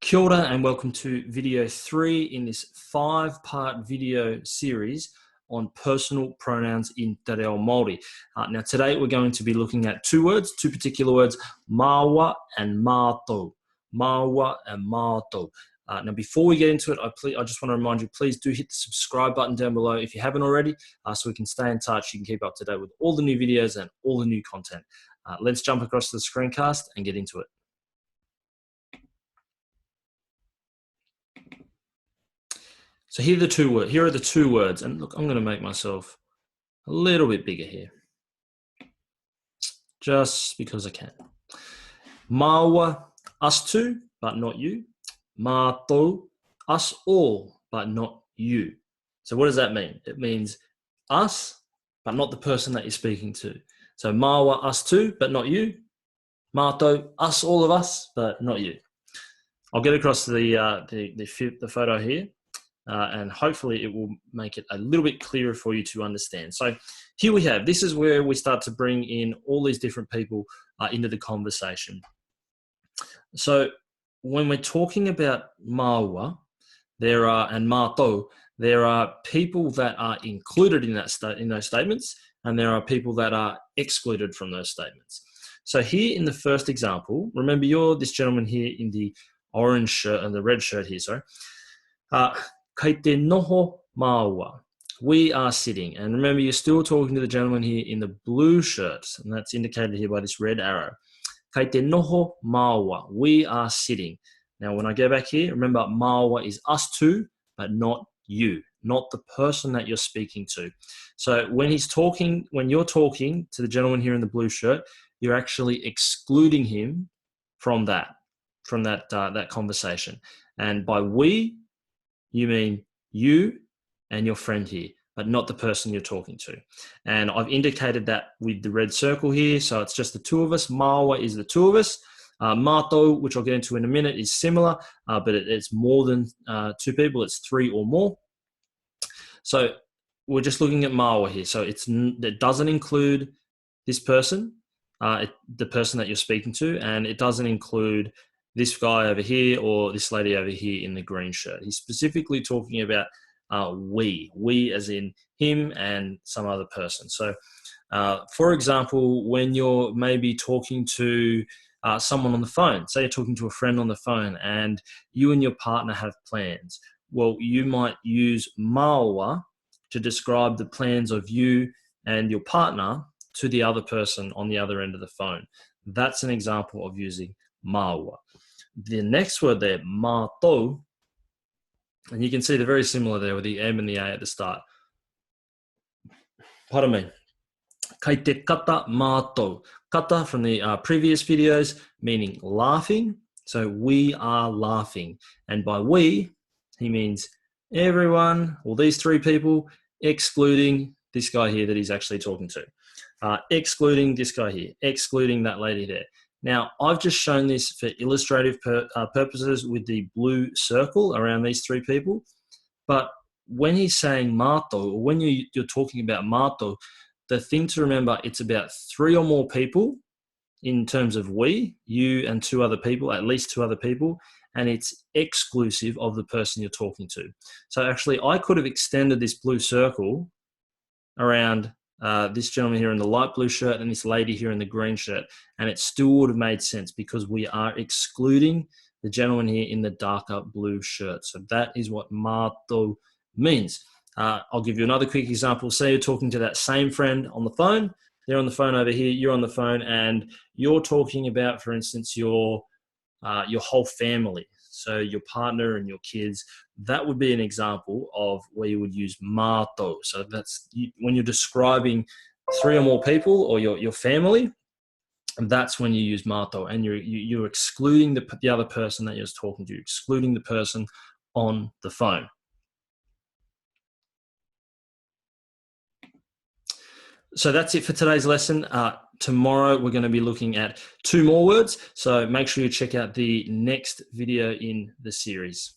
Kia ora and welcome to video 3 in this 5-part video series on personal pronouns in Te Reo Maori. Now today we're going to be looking at two particular words, māua and mātou. Māua and mātou. Now before we get into it, I just want to remind you, please do hit the subscribe button down below if you haven't already, so we can stay in touch. You can keep up to date with all the new videos and all the new content. Let's jump across to the screencast and get into it. So here are the two words, and look, I'm going to make myself a little bit bigger here, just because I can. Māua, us two, but not you. Mātou, us all, but not you. So what does that mean? It means us, but not the person that you're speaking to. So māua, us two, but not you. Mātou, us, all of us, but not you. I'll get across the photo here. And hopefully it will make it a little bit clearer for you to understand. So here we have, this is where we start to bring in all these different people into the conversation. So when we're talking about māua, and mātou, there are people that are included in those statements, and there are people that are excluded from those statements. So here in the first example, remember you're this gentleman here in the orange shirt and the red shirt here, sorry. Kei te noho māua. We are sitting. And remember, you're still talking to the gentleman here in the blue shirt, and that's indicated here by this red arrow. Kei te noho māua. We are sitting. Now, when I go back here, remember, māua is us two, but not you, not the person that you're speaking to. So when you're talking to the gentleman here in the blue shirt, you're actually excluding him from that conversation. And by we, you mean you and your friend here, but not the person you're talking to. And I've indicated that with the red circle here, so it's just the two of us. Māua is the two of us. Mātou, which I'll get into in a minute, is similar, but it's more than two people. It's three or more. So we're just looking at māua here. So it doesn't include this person, the person that you're speaking to, and it doesn't include this guy over here or this lady over here in the green shirt. He's specifically talking about we as in him and some other person. So for example, when you're maybe talking to someone on the phone, say you're talking to a friend on the phone and you and your partner have plans. Well, you might use māua to describe the plans of you and your partner to the other person on the other end of the phone. That's an example of using māua. The next word there, mātou, and you can see they're very similar there with the M and the A at the start. Pardon me. Kei te kata mātou. Kata from the previous videos, meaning laughing. So we are laughing. And by we, he means everyone, or these three people, excluding this guy here that he's actually talking to. Excluding this guy here, excluding that lady there. Now, I've just shown this for illustrative purposes with the blue circle around these three people. But when he's saying mātou, or when you're talking about mātou, the thing to remember, it's about three or more people in terms of we, you and two other people, at least two other people, and it's exclusive of the person you're talking to. So actually, I could have extended this blue circle around this gentleman here in the light blue shirt and this lady here in the green shirt, and it still would have made sense because we are excluding the gentleman here in the darker blue shirt. So that is what mātou means. I'll give you another quick example. Say you're talking to that same friend on the phone. They're on the phone over here, you're on the phone, and you're talking about, for instance, your whole family. So your partner and your kids, that would be an example of where you would use mātou. So that's when you're describing three or more people or your family, that's when you use mātou, and you're excluding the other person that you're talking to, excluding the person on the phone. So that's it for today's lesson. Tomorrow we're going to be looking at two more words. So make sure you check out the next video in the series.